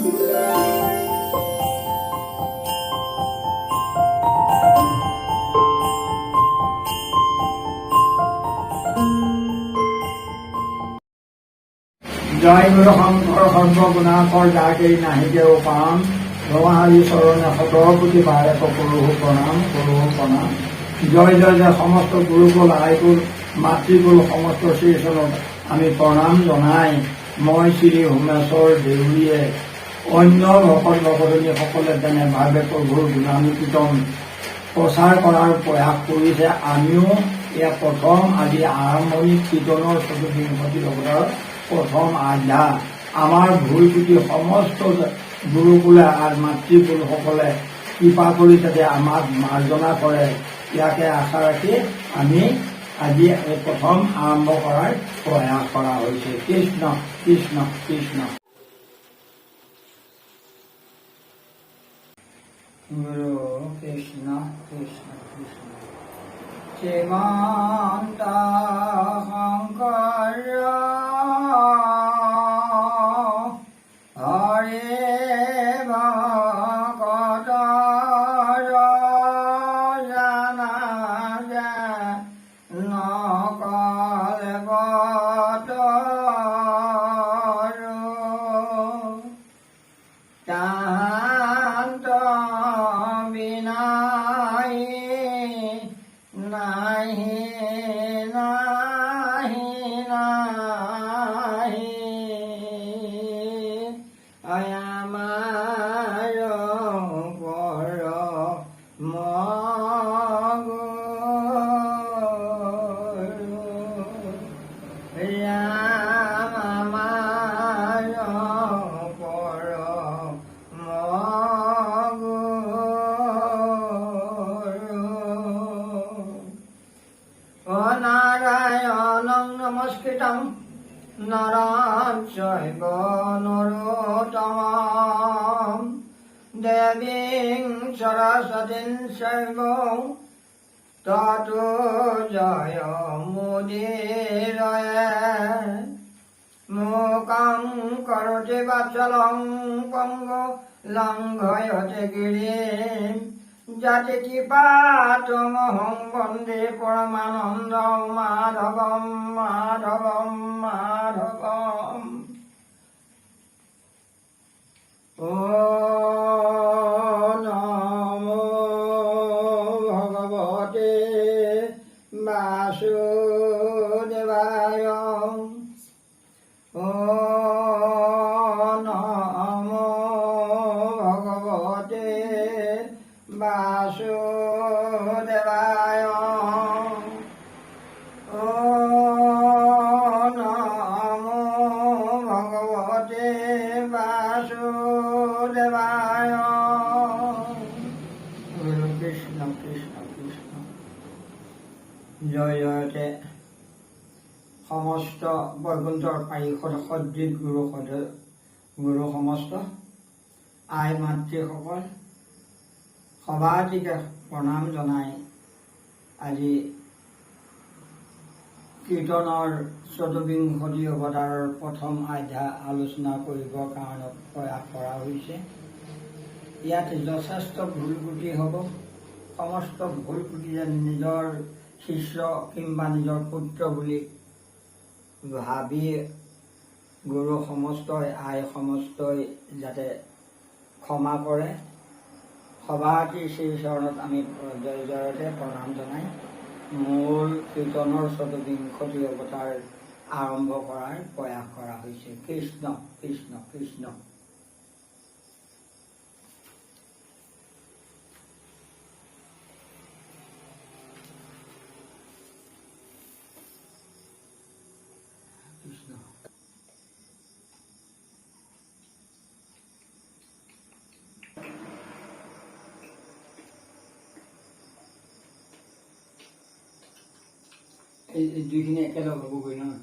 জয় গুৰু শংকৰ সৰ্বগুণাকৰ যাকে নাহিকে পাম ৰমাহাৰি চৰণে শতকোটি বাৰে কৰোঁ প্ৰণাম জয় জয় জয় সমস্ত গুৰুকুল আইকুল মাতৃকুল সমস্ত শ্ৰীচৰণত আমি প্ৰণাম জনাই মই শ্ৰী হোমেশ্বৰ দেউৰীয়ে অন্য ভকত ভকতনীসকলে যেনেভাৱে প্ৰভুৰ গুণানুকীৰ্তন প্ৰচাৰ কৰাৰ প্ৰয়াস কৰিছে আমিও এয়া প্ৰথম আজি আৰম্ভণি কীৰ্তনৰ ৪বিংশতি অৱতাৰৰ প্ৰথম আধ্যা আমাৰ ভুল ত্ৰুটি সমস্ত গুৰুকুলে আৰু মাতৃকুলসকলে কৃপা কৰি যাতে আমাক মাৰ্জনা কৰে ইয়াকে আশা ৰাখি আমি আজি প্ৰথম আৰম্ভ কৰাৰ প্ৰয়াস কৰা হৈছে। কৃষ্ণ কৃষ্ণ কৃষ্ণ। গুৰু কৃষ্ণ কৃষ্ণ কৃষ্ণ। শ্ৰীমন্ত শংকৰ নারায়ণ চৈব নরোত্তমম দেবীং সরস্বতীং চৈব ততো জয় মুদীরয়ে মুখং করোতি বাচলং পঙ্গো লঙ্ঘয়তে গিরিম যাতে কৃপাতমহং বন্দে পরমানন্দ মাধবম মাধবম মাধবম। ও নমো ভগবতে বাসুদেবায়। ও নমো ভগবতে বাসুদেবায়। ও নমো ভগবতে বাসুদেবায়। গুরু কৃষ্ণ কৃষ্ণ কৃষ্ণ। জয় জয়তে সমস্ত বৈকুণ্ঠৰ পাৰিষদ সদৃশ গুৰু সমস্ত আই মাতৃসকল সবাতিকে প্ৰণাম জনাই আজি কীৰ্তনৰ ৪বিংশতি অৱতাৰৰ প্ৰথম অধ্যায় আলোচনা কৰিবৰ কাৰণে প্ৰয়াস কৰা হৈছে। ইয়াত যথেষ্ট ভুল ত্ৰুটি হ'ব। সমস্ত ভুল ত্ৰুটি যেন নিজৰ শিষ্য কিংবা নিজৰ পুত্ৰ বুলি ভাবি গুৰু সমস্তই আই সমস্তই যাতে ক্ষমা কৰে সভাতি শ্ৰীচৰণত আমি জয় জয়তে প্ৰণাম জনাই মূল কীৰ্তনৰ ৪বিংশতি অৱতাৰ আৰম্ভ কৰাৰ প্ৰয়াস কৰা হৈছে। কৃষ্ণ কৃষ্ণ কৃষ্ণ। কৃষ্ণ। এই দুইখিনি একেলগ হ'বগৈ নহয়।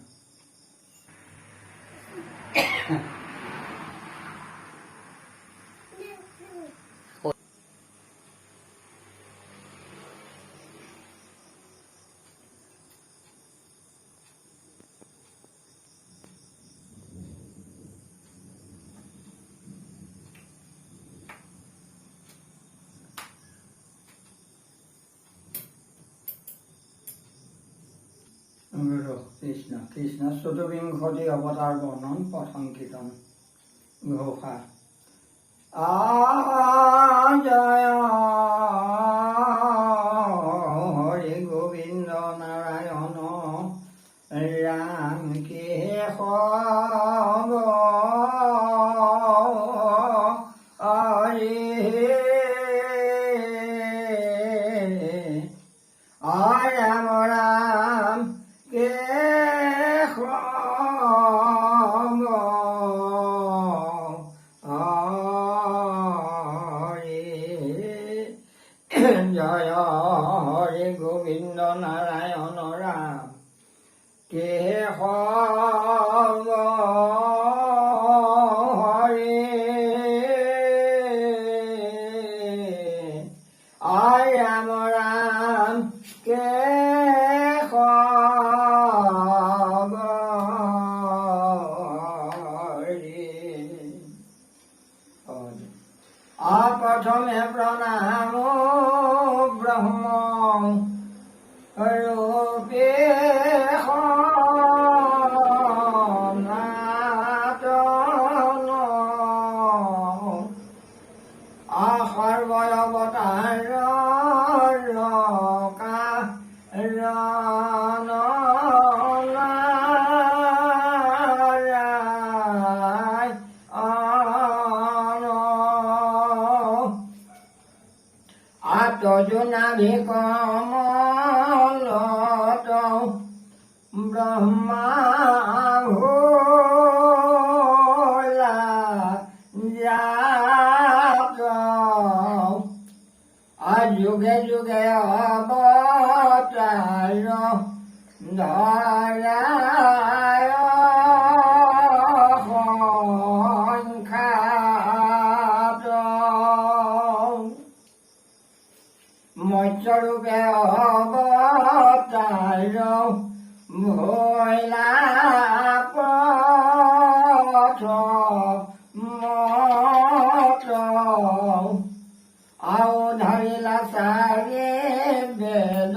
কৃষ্ণ কৃষ্ণ চতুৰ্বিংশতি অৱতাৰ বৰ্ণন প্ৰথম কীৰ্তন ঘোষা জয় হৰি গোবিন্দ নাৰায়ণ ৰাম কেশৱ ৰাম ৰাম জয় হৰি গোবিন্দ নাৰায়ণ ৰাম কেশৱ হৰি ৰাম ৰাম কেশৱ প্ৰথমে প্ৰণাম ব্ৰহ্ম ৰূপে সনাতন সৰ্বঅৱতাৰ তজুনাভি কমলত ব্ৰহ্মা ভোলা জাত যুগে যুগে অৱতাৰ ধৰায় মৎস্যৰূপে অৱতাৰ ভৈলা প্ৰথমত আৰু ধৰিলা চাৰি বেদ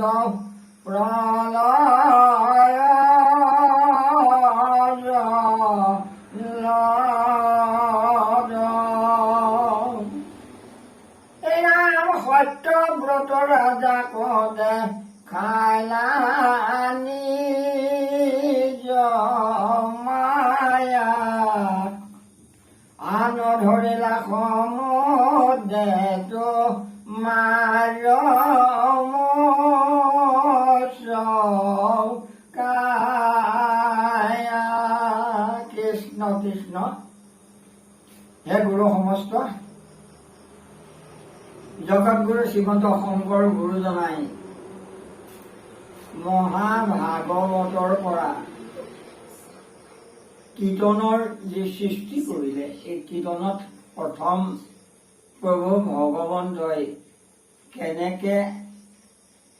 প্ৰলয় সত্যব্ৰত ৰাজা কদে খালা নিজ মায়া আন ধৰিলা সমুদ্ৰেতো মাৰ কায়া কৃষ্ণ কৃষ্ণ হে গুৰু সমস্ত জগতগুৰু শ্ৰীমন্ত শংকৰ গুৰুজনাই মহাভাগৱতৰ পৰা কীৰ্তনৰ যি সৃষ্টি কৰিলে এই কীৰ্তনত প্ৰথম প্ৰভু ভগৱন্তই কেনেকে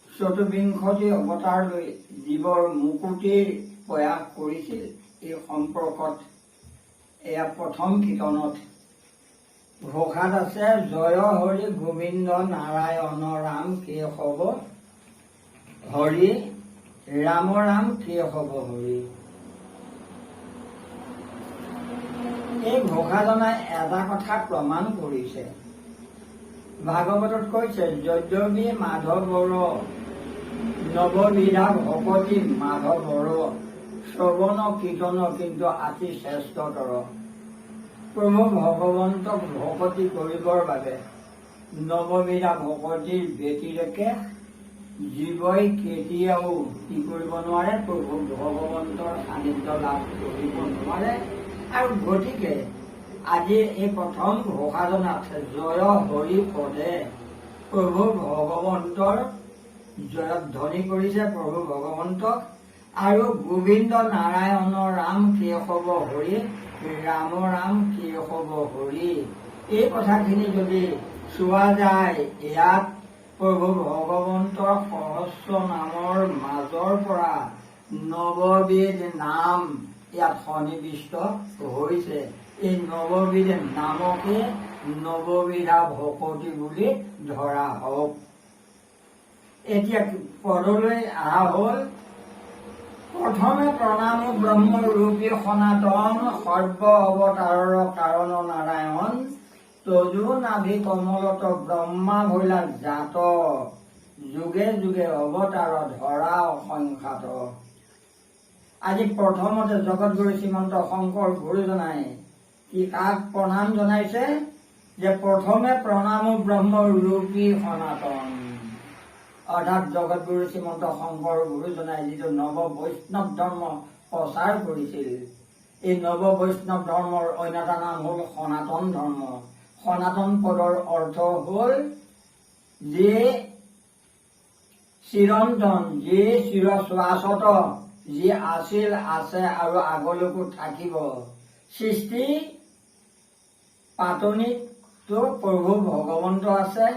চতুৰ্বিংশতি অৱতাৰ লৈ জীৱৰ মুকুতিৰ প্ৰয়াস কৰিছিল এই সম্পৰ্কত এয়া প্ৰথম কীৰ্তনত ঘোষাত আছে জয় হৰি গোবিন্দ নাৰায়ণ ৰাম কেশৱ হৰি ৰাম ৰাম কেশৱ হৰি। এই ঘোষাজনাই এটা কথা প্ৰমাণ কৰিছে, ভাগৱতত কৈছে যজ্ঞবী মাধৱৰ নৱবিধা ভকতি মাধৱৰ শ্ৰৱণ কীৰ্তন কিন্তু আতি শ্ৰেষ্ঠতৰ। প্ৰভু ভগৱন্তক ভকতি কৰিবৰ বাবে নৱবিধা ভকতিৰ ব্যতিৰেকে জীৱই কেতিয়াও কি কৰিব নোৱাৰে, প্ৰভু ভগৱন্তৰ সান্নিধ্য লাভ কৰিব নোৱাৰে। আৰু গতিকে আজি এই প্ৰথম ঘোষাজনাত জয় হৰি পদে প্ৰভু ভগৱন্তৰ জয়ধ্বনি কৰিছে প্ৰভু ভগৱন্তক, আৰু গোবিন্দ নাৰায়ণ ৰাম কেশৱ হৰি ৰাম ৰাম কেশৱ হৰি এই কথাখিনি যদি চোৱা যায়, ইয়াত প্ৰভু ভগৱন্তৰ সহস্ৰ নামৰ মাজৰ পৰা নৱবিধ নাম ইয়াত সন্নিৱিষ্ট হৈছে। এই নৱবিধ নামকে নৱবিধা ভকতি বুলি ধৰা হওক। এতিয়া পদলৈ অহা হ'ল প্ৰথমে প্ৰণাম ব্ৰহ্মৰূপী সনাতন সৰ্ব অৱতাৰৰ কাৰণ নাৰায়ণ তজু নাভি কমলত ব্ৰহ্মা ভৈলা জাত যুগে যুগে অৱতাৰ ধৰা অসংখ্যাত। আজি প্ৰথমতে জগতগুৰু শ্ৰীমন্ত শংকৰ গুৰুজনাই কি কাক প্ৰণাম জনাইছে যে প্ৰথমে প্ৰণাম ব্ৰহ্মৰূপী সনাতন, অৰ্থাৎ জগতগুৰু শ্ৰীমন্ত শংকৰ গুৰুজনাই যিটো নৱ বৈষ্ণৱ ধৰ্ম প্ৰচাৰ কৰিছিল, এই নৱ বৈষ্ণৱ ধৰ্মৰ অন্য এটা নাম হ'ল সনাতন ধৰ্ম। সনাতন পদৰ অৰ্থ হ'ল যে চিৰন্তন, যি চিৰ শাশ্বত, যি আছিল আছে আৰু আগলৈকো থাকিব। সৃষ্টি পাতনিতো প্ৰভু ভগৱন্ত আছে,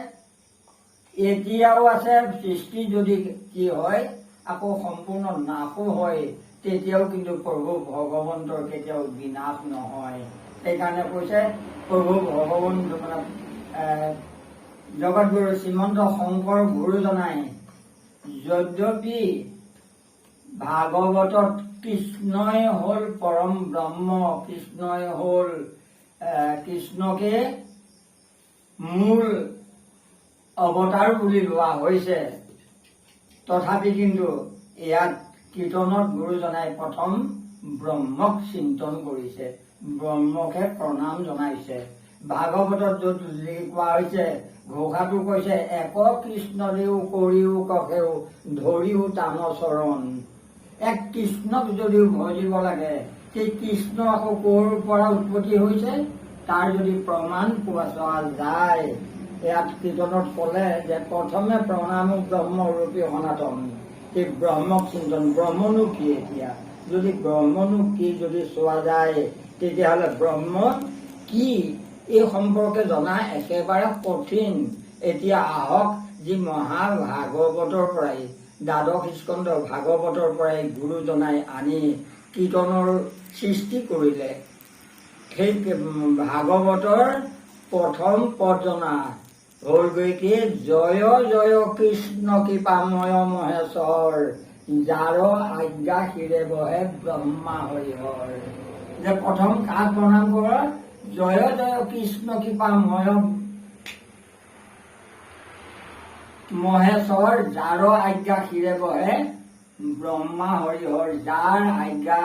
এতিয়াও আছে। সৃষ্টি যদি কি হয় আকৌ সম্পূৰ্ণ নাশো হয়, তেতিয়াও কিন্তু প্ৰভু ভগৱন্তৰ কেতিয়াও বিনাশ নহয়। সেইকাৰণে কৈছে প্ৰভু ভগৱন্ত মানে জগতগুৰু শ্ৰীমন্ত শংকৰ গুৰুজনাই যদ্যপি ভাগৱতত কৃষ্ণই হ'ল পৰম ব্ৰহ্ম, কৃষ্ণই হ'ল কৃষ্ণকে মূল অৱতাৰ বুলি লোৱা হৈছে, তথাপি কিন্তু ইয়াত কীৰ্তনত গুৰুজনাই প্ৰথম ব্ৰহ্মক চিন্তন কৰিছে, ব্ৰহ্মকে প্ৰণাম জনাইছে। ভাগৱতত য'ত কোৱা হৈছে, ঘোষাটো কৈছে এক কৃষ্ণদেও কৰিও কষেও ধৰিও টান চৰণ। এক কৃষ্ণক যদিও ভজিব লাগে, সেই কৃষ্ণ আকৌ ক'ৰ পৰা উৎপত্তি হৈছে তাৰ যদি প্ৰমাণ পোৱা যায়, ইয়াত কীৰ্তনত ক'লে যে প্ৰথমে প্ৰণাম ব্ৰহ্মৰূপী সনাতন। এই ব্ৰহ্মক চিন্তন, ব্ৰহ্মনো কি? এতিয়া যদি ব্ৰহ্মনো কি যদি চোৱা যায়, তেতিয়াহ'লে ব্ৰহ্ম কি এই সম্পৰ্কে জনা একেবাৰে কঠিন। এতিয়া আহক যি মহাভাগৱতৰ পৰাই, দ্বাদশ স্কন্ধ ভাগৱতৰ পৰাই গুৰুজনাই আনি কীৰ্তনৰ সৃষ্টি কৰিলে। সেই ভাগৱতৰ প্ৰথম পদ জনা হ'লগৈ কি জয় জয় কৃষ্ণ কৃপাময় মহেশ্বৰ যাৰ আজ্ঞা শিৰে বহে ব্ৰহ্মা হৰিহৰ। যে প্ৰথম কাক প্ৰণাম কৰ? জয় জয় কৃষ্ণ কৃপাময় মহেশ্বৰ যাৰ আজ্ঞা শিৰে বহে ব্ৰহ্মা হৰিহৰ। যাৰ আজ্ঞা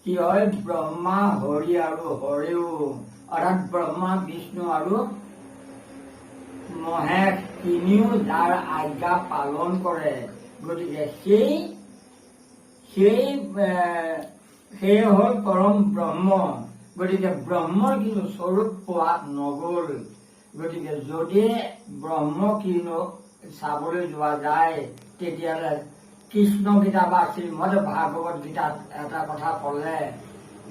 কি হয়? ব্ৰহ্মা হৰি আৰু হৰেও, অৰ্থাৎ ব্ৰহ্মা বিষ্ণু আৰু মহেশ তিনিও যাৰ আজ্ঞা পালন কৰে, গতিকে সেই হ'ল পৰম ব্ৰহ্ম। গতিকে ব্ৰহ্মৰ কিন্তু স্বৰূপ পোৱা নগ'ল। গতিকে যদি ব্ৰহ্ম কিনো চাবলৈ যোৱা যায়, তেতিয়াহ'লে কৃষ্ণ গীতা বা শ্ৰীমদ ভাগৱত গীতাত এটা কথা ক'লে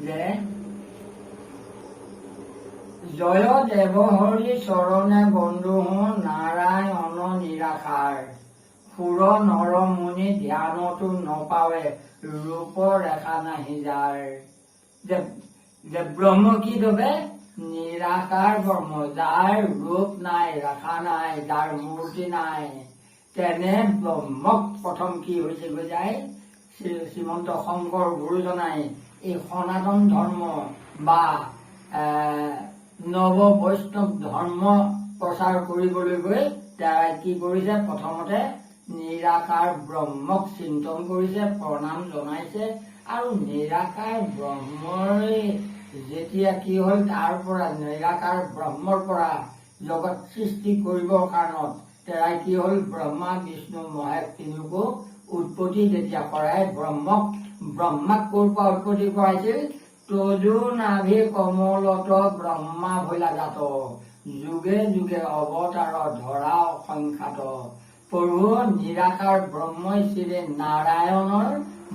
যে জয় দেৱহৰি চৰণে বন্ধু নাৰায়ণ নিৰাশাৰ সুৰ নৰ মুনি ধ্যানতো নপাৱে ৰূপ ৰেখা নাহি যাৰ। যে ব্ৰহ্ম কি দবে? নিৰাকাৰ ব্ৰহ্ম, যাৰ ৰূপ নাই, ৰেখা নাই, যাৰ মূৰ্তি নাই, তেনে ব্ৰহ্মক প্ৰথম কি হৈছে গৈ যায় শ্ৰীমন্ত শংকৰ গুৰুজনাই এই সনাতন ধৰ্ম বা নৱ বৈষ্ণৱ ধৰ্ম প্ৰচাৰ কৰিবলৈ গৈ তেওঁ কি কৰিছে? প্ৰথমতে নিৰাকাৰ ব্ৰহ্মক চিন্তন কৰিছে, প্ৰণাম জনাইছে। আৰু নিৰাকাৰ ব্ৰহ্মই যেতিয়া কি হ'ল, তাৰ পৰা নিৰাকাৰ ব্ৰহ্মৰ পৰা জগত সৃষ্টি কৰিবৰ কাৰণত তেৰাই কি হ'ল? ব্ৰহ্মা বিষ্ণু মহেশ তিনিওকো উৎপত্তি যেতিয়া কৰাই, ব্ৰহ্মাক ক'ৰ পৰা উৎপত্তি কৰাইছিল? তজু নাভি কমলত ব্ৰহ্মা ভৈলা জাত যুগে যুগে অৱতাৰ ধৰা অসংখ্যাত। প্ৰভু নিৰাকাৰ ব্ৰহ্মই শ্ৰী নাৰায়ণৰ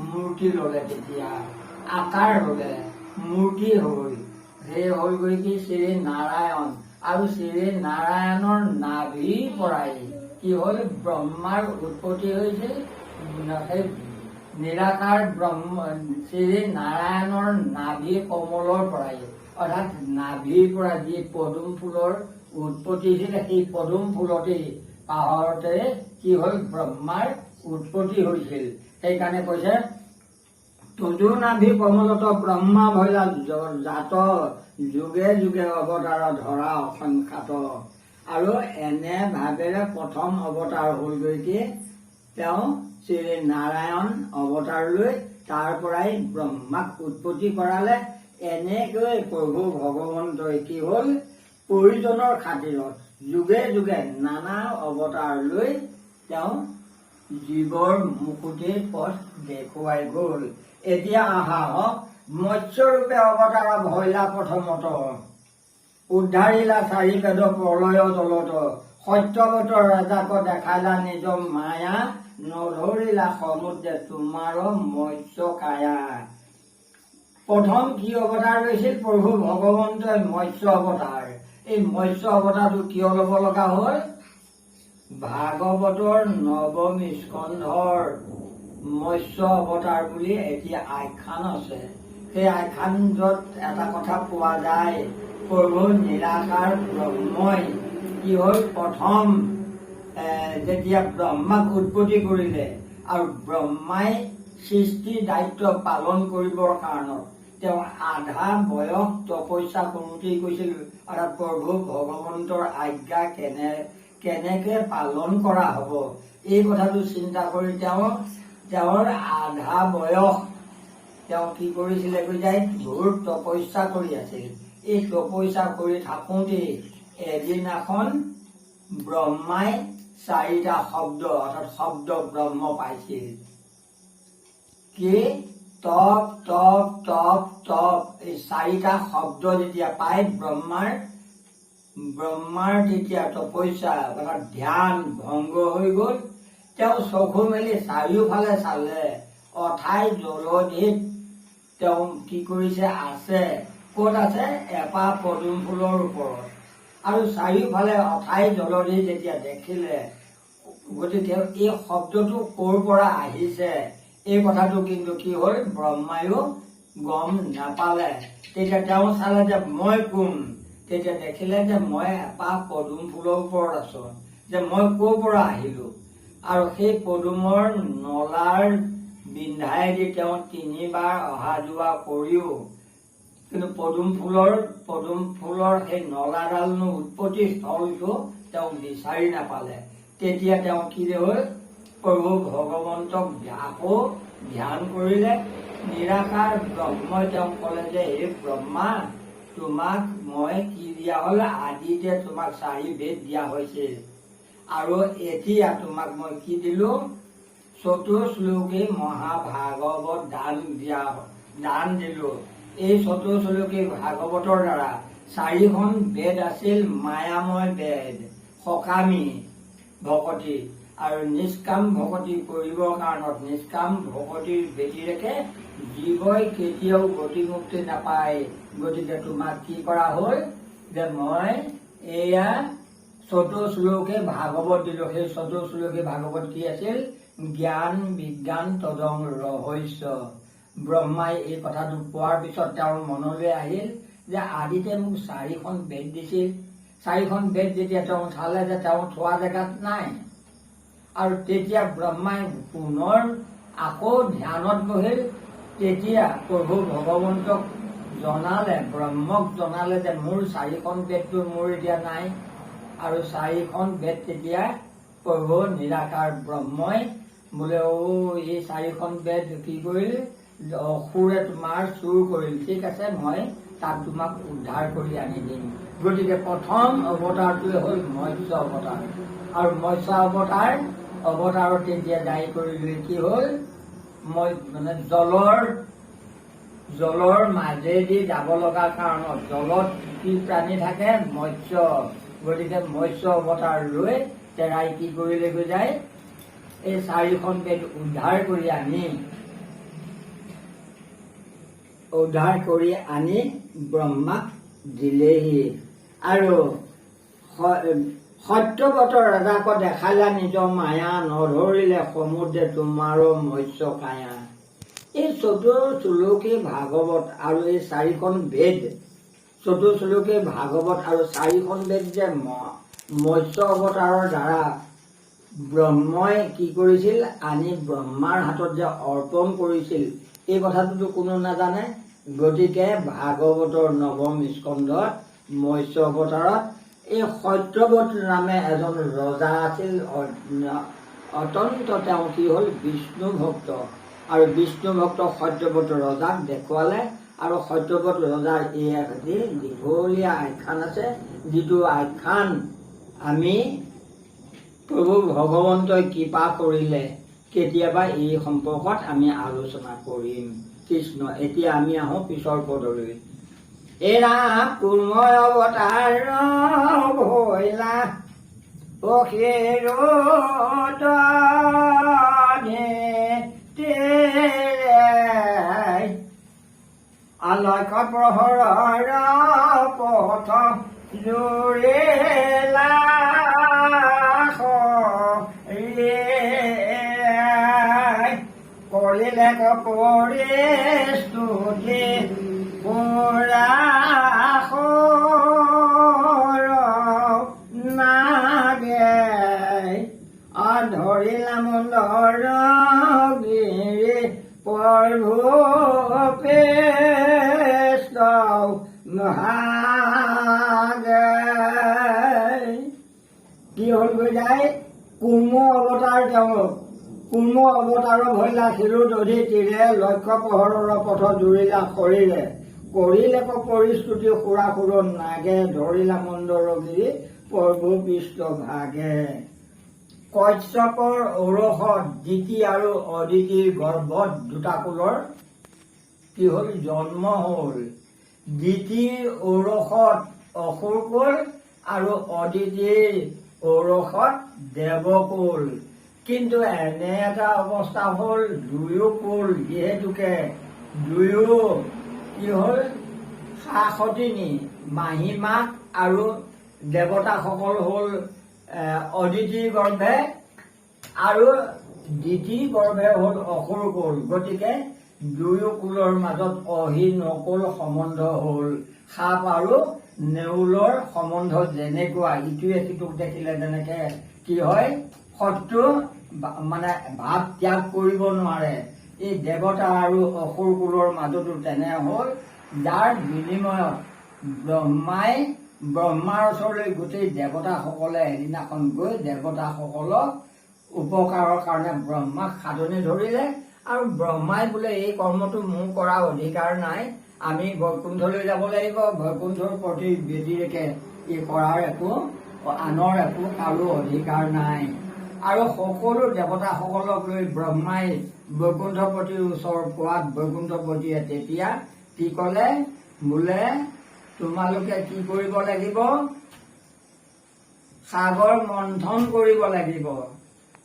মূৰ্তি ললে, তেতিয়া আকাৰ ললে, মূৰ্তি হ'ল। সেই হ'লগৈ কি শ্ৰী নাৰায়ণ। আৰু শ্ৰী নাৰায়ণৰ নাভিৰ পৰাই কি হ'ল? ব্ৰহ্মাৰ উৎপত্তি হৈছিল। সেই নিৰাকাৰ ব্ৰহ্ম শ্ৰী নাৰায়ণৰ নাভি কমলৰ পৰাই, অৰ্থাৎ নাভিৰ পৰা যি পদুম ফুলৰ উৎপত্তি হৈছিল, সেই পদুম ফুলতেই পাহৰতে কি হ'ল? ব্ৰহ্মাৰ উৎপত্তি হৈছিল। সেইকাৰণে কৈছে তদু নাভি কমলত ব্ৰহ্মা ভৈলা জাত যুগে যুগে অৱতাৰ ধৰা অসংখ্যাত। আৰু এনে ভাৱেৰে প্ৰথম অৱতাৰ হ'লগৈ কি তেওঁ শ্ৰী নাৰায়ণ অৱতাৰ লৈ তাৰ পৰাই ব্ৰহ্মাক উৎপত্তি কৰালে। এনেকৈ প্ৰভু ভগৱন্তই কি হ'ল প্ৰয়োজনৰ খাতিৰত যুগে যুগে নানা অৱতাৰ লৈ তেওঁ জীৱৰ মুকুতিৰ পথ দেখুৱাই গ'ল। এতিয়া আহা হওক মৎস্যৰূপে অৱতাৰ ভৈলা প্ৰথমত উদ্ধাৰিলা চাৰি বেদ প্ৰলয় দলত। সত্যৱত ৰাজাক দেখাইলা নিজ মায়া নধৰিলা সমুদ্ৰে তোমাৰ মৎস্য কায়া। প্ৰথম কি অৱতাৰ লৈছিল প্ৰভু ভগৱন্তই মৎস্য অৱতাৰ। এই মৎস্য অৱতাৰটো কিয় ল'ব লগা হ'ল? ভাগৱতৰ নৱম স্কন্ধৰ মৎস্য অৱতাৰ বুলি এতিয়া আখ্যান আছে। সেই আখ্যানত এটা কথা পোৱা যায়, প্ৰভু নিৰাকাৰ ব্ৰহ্মই কি হ'ল প্ৰথম যেতিয়া ব্ৰহ্মাক উৎপত্তি কৰিলে আৰু ব্ৰহ্মাই সৃষ্টিৰ দায়িত্ব পালন কৰিবৰ কাৰণত তেওঁ আধা বয়স তপস্যা কৰোঁতেই কৈছিল। অৰ্থাৎ প্ৰভু ভগৱন্তৰ আজ্ঞা কেনেকে পালন কৰা হ'ব এই কথাটো চিন্তা কৰি তেওঁৰ আধা বয়স তেওঁ কি কৰিছিলে কৈ যায় ঘোৰ তপস্যা কৰি আছিল। এই তপস্যা কৰি থাকোঁতেই এদিনাখন ব্ৰহ্মাই চাৰিটা শব্দ অৰ্থাৎ শব্দ ব্ৰহ্ম পাইছিল। কি তপ তপ তপ তপ এই চাৰিটা শব্দ যেতিয়া পাই ব্ৰহ্মাৰ যেতিয়া তপস্যা অৰ্থাৎ ধ্যান ভংগ হৈ গ'ল। তেওঁ চকু মেলি চাৰিওফালে চালে, অথাই জলধিত তেওঁ কি কৰিছে আছে। ক'ত আছে? এপাহ পদুম ফুলৰ ওপৰত। আৰু চাৰিওফালে অথাই জলধি যেতিয়া দেখিলে, গতিকে এই শব্দটো ক'ৰ পৰা আহিছে এই কথাটো কিন্তু কি হ'ল ব্ৰহ্মায়ো গম নাপালে। তেতিয়া তেওঁ চালে যে মই কোন? তেতিয়া দেখিলে যে মই এপাহ পদুম ফুলৰ ওপৰত আছো, যে মই ক'ৰ পৰা আহিলো। আৰু সেই পদুমৰ নলাৰ বিন্ধাইদি তেওঁ 3 বাৰ অহা যোৱা কৰিও কিন্তু পদুম ফুলৰ সেই নলাডালনো উৎপত্তি স্থলটো তেওঁ বিচাৰি নাপালে। তেতিয়া তেওঁ কি হ'ল প্ৰভু ভগৱন্তক আকৌ ধ্যান কৰিলে। নিৰাকাৰ ব্ৰহ্মই তেওঁক ক'লে যে হে ব্ৰহ্মা, তোমাক মই কি দিয়া হ'ল? আদিতে তোমাক 4 ভেদ দিয়া হৈছিল আৰু এতিয়া তোমাক মই কি দিলো? চতুশ্লোকী মহাভাগৱত দান দিলো। এই চতুশ্লোকী ভাগৱতৰ দ্বাৰা 4খন বেদ আছিল মায়াময় বেদ, সকামী ভকতি আৰু নিষ্কাম ভকতি কৰিবৰ কাৰণত নিষ্কাম ভকতিৰ ব্যতিৰেকে জীৱই কেতিয়াও গতিমুক্তি নাপায়। গতিকে তোমাক কি কৰা হ'ল যে মই এয়া চতুশ্লোকী ভাগৱত দিলো। সেই চতুশ্লোকী ভাগৱত কি আছিল? জ্ঞান বিজ্ঞান তদং ৰহস্য। ব্ৰহ্মাই এই কথাটো পোৱাৰ পিছত তেওঁৰ মনলৈ আহিল যে আদিতে মোক 4খন বেদ দিছিল। 4খন বেদ যেতিয়া তেওঁ চালে যে তেওঁ থোৱা জেগাত নাই। আৰু তেতিয়া ব্ৰহ্মাই পুনৰ আকৌ ধ্যানত বহিল। তেতিয়া প্ৰভু ভগৱন্তক ব্ৰহ্মক জনালে যে মোৰ 4খন বেদটো মোৰ এতিয়া নাই। আৰু 4খন বেদ তেতিয়া প্ৰভু নিৰাকাৰ ব্ৰহ্মই বোলে এই 4খন বেদ কি কৰিল? অসুৰে তোমাৰ চুৰ কৰিল। ঠিক আছে, মই তাক তোমাক উদ্ধাৰ কৰি আনি দিম। গতিকে প্ৰথম অৱতাৰটোৱে হ'ল মৎস্য অৱতাৰ। আৰু মৎস্য অৱতাৰত তেতিয়া দায়ী কৰি লৈ কি হ'ল? মই মানে জলৰ মাজেদি যাব লগা কাৰণত জলত কি প্ৰাণী থাকে? মৎস্য। গতিকে মৎস্য অৱতাৰ লৈ তেৰাই কি কৰিলে গৈ যায় এই 4খন বেদ উদ্ধাৰ কৰি আনি ব্ৰহ্মাক দিলেহি। আৰু সত্যৱত ৰজাক দেখালা নিজ মায়া নধৰিলে সমুদ্ৰে তোমাৰো মৎস্য কায়া। এই চতুশ্লোকী ভাগৱত আৰু এই 4খন বেদ, চতুশ্লোকী ভাগৱত আৰু 4খন বেদ যে মৎস্য অৱতাৰৰ দ্বাৰা ব্ৰহ্মই কি কৰিছিল? আনি ব্ৰহ্মাৰ হাতত যে অৰ্পণ কৰিছিল, এই কথাটোতো কোনো নাজানে। গতিকে ভাগৱতৰ নৱম স্কন্ধত মৎস্য অৱতাৰত এই সত্যৱত নামে এজন ৰজা আছিল। অত্যন্ত তেওঁ কি হ'ল বিষ্ণু ভক্ত, আৰু বিষ্ণু ভক্ত সত্যৱত ৰজাক দেখুৱালে। আৰু সত্যৱত ৰজাৰ এই এটি দীঘলীয়া আখ্যান আছে, যিটো আখ্যান আমি প্ৰভু ভগৱন্তই কৃপা কৰিলে কেতিয়াবা এই সম্পৰ্কত আমি আলোচনা কৰিম। কৃষ্ণ। এতিয়া আমি আহোঁ পিছৰ পদলৈ। এৰা কুৰ্ময় অৱতাৰ ভৈলা আলক্ষ প্ৰহৰৰ পথ জোৰেলা কৰিলে কপৰি স্তুতি পুৰা নাগে ধৰিলা মন্দৰ গিৰি প্ৰভু কি হ'ল গৈ যায় কুৰ্ম অৱতাৰ। তেওঁ কুৰ্ম অৱতাৰৰ ভৈলা শিৰোদধি তীৰে লক্ষ্য পোহৰৰ পথ জুৰিলা শৰীৰে কৰিলে পৰিস্তুতি সুৰা সুৰ নাগে ধৰিলা মন্দৰগিৰি প্ৰভু পৃষ্ঠ ভাগে। কশ্যপৰ ঔৰসত দিতি আৰু অদিতিৰ গৰ্ভত দুটা কুলৰ কি হ'ল জন্ম হ'ল। দিতিৰ ঔৰসত অসুৰকুল আৰু অদিতিৰ ঔৰসত দেৱকুল। কিন্তু এনে এটা অৱস্থা হ'ল দুয়ো কুল যিহেতুকে দুয়ো কি হ'ল সা-সতিনী মাহীমাক আৰু দেৱতাসকল হ'ল অদিতিৰ গৰ্ভে আৰু দিতিৰ গৰ্ভে হ'ল অসুৰ কুল। গতিকে দুয়ো কুলৰ মাজত অহি নকুল সম্বন্ধ হ'ল। সাপ আৰু নেউলৰ সম্বন্ধ যেনেকুৱা ইটোৱে সিটোক দেখিলে যেনেকে কি হয় শত্ৰু মানে ভাৱ ত্যাগ কৰিব নোৱাৰে, এই দেৱতা আৰু অসুৰ কুলৰ মাজতো তেনে হ'ল, যাৰ বিনিময়ত ব্ৰহ্মাৰ ওচৰলৈ গোটেই দেৱতাসকলে এদিনাখন গৈ দেৱতাসকলক উপকাৰৰ কাৰণে ব্ৰহ্মাক সাধনি ধৰিলে। আৰু ব্ৰহ্মাই বোলে এই কৰ্মটো মোৰ কৰাৰ অধিকাৰ নাই, আমি বৈকুণ্ঠলৈ যাব লাগিব, বৈকুণ্ঠৰ প্ৰতি বেদীৰেকে এই কৰাৰ আনৰ একো কাৰো অধিকাৰ নাই। আৰু সকলো দেৱতাসকলক লৈ ব্ৰহ্মাই বৈকুণ্ঠপতিৰ ওচৰ পোৱাত বৈকুণ্ঠপতিয়ে তেতিয়া কি ক'লে, বোলে তোমালোকে কি কৰিব লাগিব, সাগৰ মন্থন কৰিব লাগিব।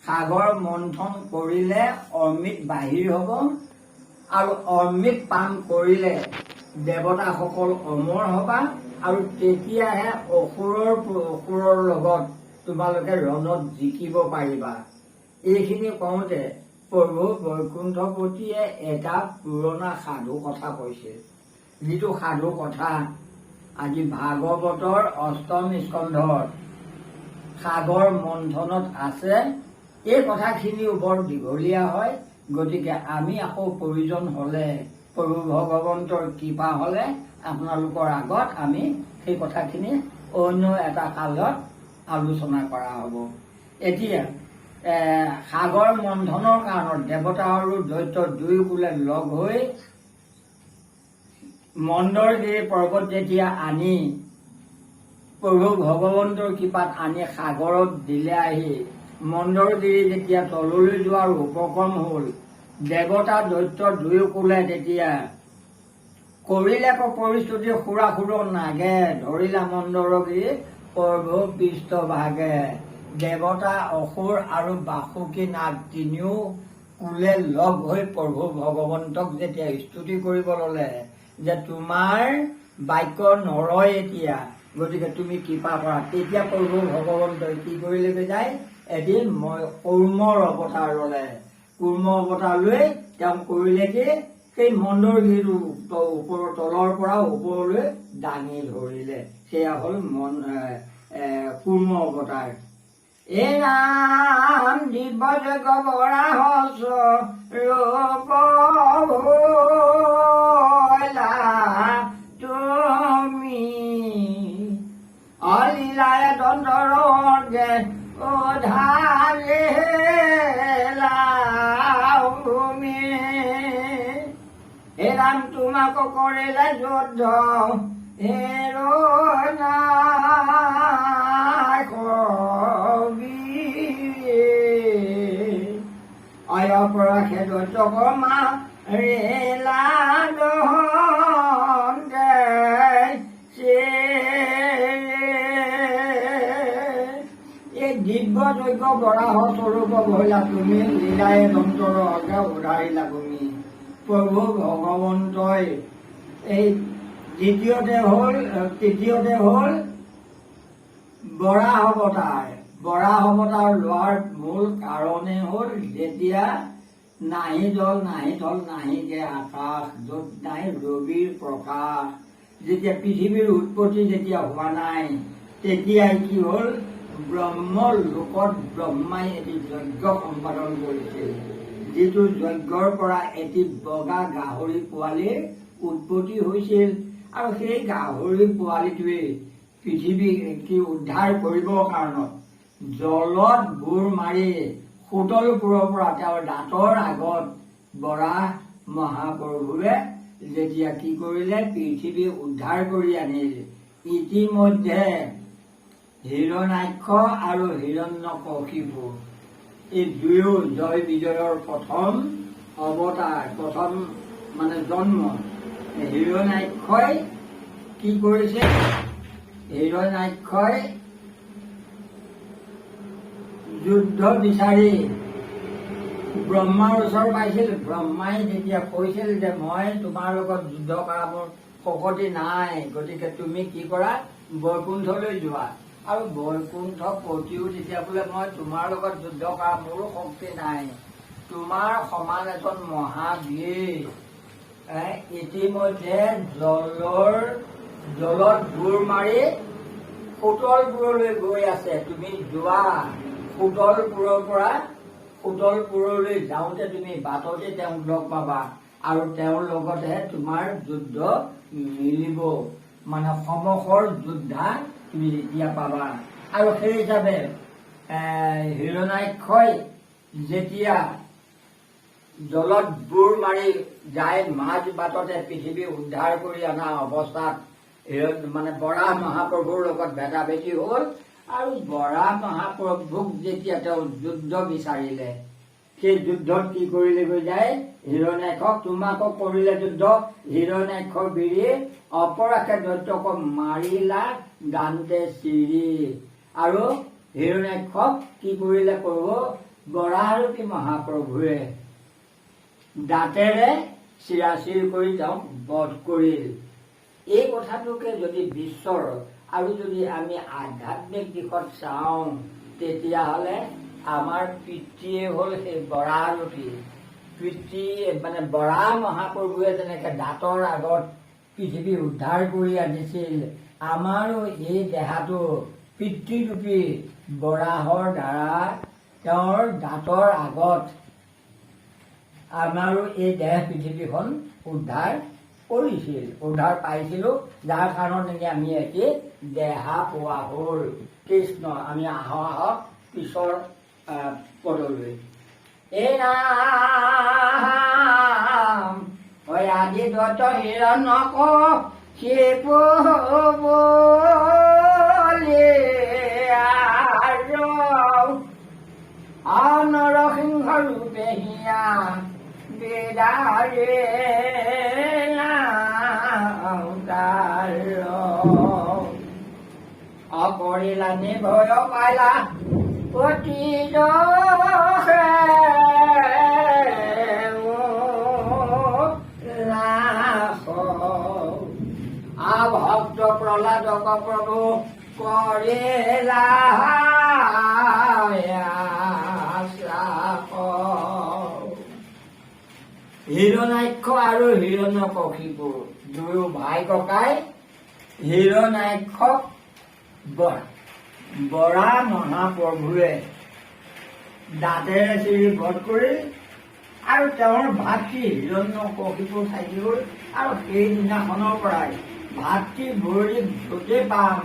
সাগৰ মন্থন কৰিলে অমৃত বাহিৰ হ'ব, আৰু অমৃত পান কৰিলে দেৱতাসকল অমৰ হবা, আৰু তেতিয়াহে অসুৰৰ লগত তোমালোকে ৰণত জিকিব পাৰিবা। এইখিনি কওঁতে প্ৰভু বৈকুণ্ঠপতিয়ে এটা পুৰণা সাধু কথা কৈছে, যিটো সাধু কথা আজি ভাগৱতৰ অষ্টম স্কন্ধত সাগৰ মন্থনত আছে। এই কথাখিনিও বৰ দীঘলীয়া হয়, গতিকে আমি আকৌ প্ৰয়োজন হলে প্ৰভু ভগৱন্তৰ কৃপা হলে আপোনালোকৰ আগত আমি সেই কথাখিনি অন্য এটা কালত আলোচনা কৰা হ'ব। এতিয়া সাগৰ মন্থনৰ কাৰণত দেৱতা আৰু দৈত্য দুয়োকুলে লগ হৈ মন্দৰগিৰি পৰ্বত যেতিয়া আনি প্ৰভু ভগৱন্তৰ কৃপাত আনি সাগৰত দিলে, আহি মন্দৰগিৰি যেতিয়া তললৈ যোৱাৰ উপক্ৰম হ'ল, দেৱতা দৈত্য দুয়োকুলে তেতিয়া কৰিলে পৰিস্তুতি সুৰা সুৰ নাগে ধৰিলা মন্দৰগিৰি প্ৰভু পৃষ্ঠ ভাগে। দেৱতা অসুৰ আৰু বাসুকী নাগ তিনিও কুলে লগ হৈ প্ৰভু ভগৱন্তক যেতিয়া স্তুতি কৰিব ললে যে তোমাৰ বাক্য নৰয় এতিয়া, গতিকে তুমি কৃপা কৰা, তেতিয়া প্ৰভু ভগৱন্তই কি কৰিলে যায়, এদিন কুৰ্মৰ অৱতাৰ ললে। কুৰ্ম অৱতাৰ লৈ তেওঁ কৰিলে কি, সেই মন্দৰগিৰিৰ তলৰ পৰা ওপৰলৈ দাঙি ধৰিলে। সেয়া হ'ল কুৰ্ম অৱতাৰ। এ নাম দিব্যযজ্ঞ বৰাহস ৰূপ ভৈলা তুমি অলীলায় দণ্ডৰগে ওধাৰেলা তুমি হে ৰাম তোমাক কৰিলে যুদ্ধ হেৰো নাই অয়পৰাশে দৈত্যক মাৰিলা দণ্ডে এই দিব্য যজ্ঞ বৰাহ স্বৰূপ ভৈলা তুমি লীলায়ে দন্তৰকে উধাৰিলা তুমি। প্ৰভু ভগৱন্তই এই তৃতীয়তে হ'ল বৰাহ অৱতাৰ। বৰাহ অৱতাৰ লোৱাৰ মূল কাৰণে হ'ল যেতিয়া নাহি জল নাহি থল নাহিকে আকাশ, য'ত নাই ৰবিৰ প্ৰকাশ, যেতিয়া পৃথিৱীৰ উৎপত্তি যেতিয়া হোৱা নাই তেতিয়াই কি হ'ল ব্ৰহ্ম লোকত ব্ৰহ্মাই এটি যজ্ঞ সম্পাদন কৰিছিল, যিটো যজ্ঞৰ পৰা এটি বগা গাহৰি পোৱালিৰ উৎপত্তি হৈছিল। আৰু সেই গাহৰি পোৱালিটোৱে পৃথিৱীক কি উদ্ধাৰ কৰিবৰ কাৰণত জলত বুৰ মাৰি সুতলপুৰৰ পৰা তেওঁৰ দাঁতৰ আগত বৰাহ মহাপ্ৰভুৱে যেতিয়া কি কৰিলে পৃথিৱী উদ্ধাৰ কৰি আনিল। ইতিমধ্যে হিৰণ্যাক্ষ আৰু হিৰণ্যকশিপু এই দুয়ো জয় বিজয়ৰ প্ৰথম অৱতাৰ, প্ৰথম মানে জন্ম। হিৰণ্যাক্ষই কি কৰিছে? হিৰণ্যাক্ষই যুদ্ধ বিচাৰি ব্ৰহ্মাৰ ওচৰ পাইছিল। ব্ৰহ্মাই যেতিয়া কৈছিল যে মই তোমাৰ লগত যুদ্ধ কৰা মোৰ শক্তি নাই, গতিকে তুমি কি কৰা বৈকুণ্ঠলৈ যোৱা। আৰু বৈকুণ্ঠ প্ৰতিও তেতিয়া বোলে মই তোমাৰ লগত যুদ্ধ কৰা মোৰো শক্তি নাই, তোমাৰ সমান এজন মহাবীৰ ইতিমধ্যে জলত বুৰ মাৰি সুতলপুৰলৈ গৈ আছে, তুমি যোৱা। সুতলপুৰৰ পৰা সুতলপুৰলৈ যাওঁতে তুমি বাটতে তেওঁক লগ পাবা আৰু তেওঁৰ লগতহে তোমাৰ যুদ্ধ মিলিব, মানে সমসৰ যোদ্ধা তুমি যেতিয়া পাবা। আৰু সেই হিচাপে হিৰণ্যাক্ষই যেতিয়া জলত বুৰ মাৰি যায়, মাজ বাটতে পৃথিৱী উদ্ধাৰ কৰি অনা অৱস্থাত মানে বৰাহ মহাপ্ৰভুৰ লগত ভেদাভেদি হ'ল। আৰু বৰাহ মহাপ্ৰভুক যেতিয়া তেওঁ যুদ্ধ বিচাৰিলে, সেই যুদ্ধত কি কৰিলেগৈ যায় হিৰণ্যাক্ষক, তোমাকো কৰিলে যুদ্ধ হিৰণ্যাক্ষৰ বিৰি অপৰাশে দৈত্যক মাৰিলা দান্তে চিৰি। আৰু হিৰণ্যাক্ষক কি কৰিলে প্ৰভু বৰাহৰূপী মহাপ্ৰভুৱে দাঁতেৰে চিৰাচিৰ কৰি তেওঁক বধ কৰিল। এই কথাটোকে যদি বিশ্বৰ আৰু যদি আমি আধ্যাত্মিক দিশত চাওঁ, তেতিয়াহ'লে আমাৰ পিতৃয়ে হ'ল সেই বৰাহৰূপী পিতৃ, মানে বৰাহ মহাপ্ৰভুৱে যেনেকে দাঁতৰ আগত পৃথিৱী উদ্ধাৰ কৰি আনিছিল, আমাৰো এই দেহাটো পিতৃৰূপী বৰাহৰ দ্বাৰা তেওঁৰ দাঁতৰ আগত আমাৰো এই দেহ পৃথিৱীখন উদ্ধাৰ কৰিছিল, উদ্ধাৰ পাইছিলোঁ, যাৰ কাৰণত নেকি আমি এটি দেহা পোৱা হ'ল। কৃষ্ণ আমি আহক পিছৰ পদলৈ। এই নাম আদি দত্ত হিৰণ্যক শিপু নৰসিংহ ৰূপে হিয়া বেদাৰে অকৰিলা নিৰ্ভয় পাইলা অতি ভক্ত প্ৰহ্লাদক প্ৰভু কৰিলা হিৰণ্যাক্ষ আৰু হিৰণ্যকশিপু দুয়ো ভাই ককাই হিৰণ্যাক্ষক বৰা মহাপ্ৰভুৱে দাঁতেৰে চিৰি বধ কৰিল আৰু তেওঁৰ ভাতৃ হিৰণ্যকশিপু থাকি গ'ল। আৰু সেইদিনাখনৰ পৰাই ভাতৃ ভৰিক য'তে পাম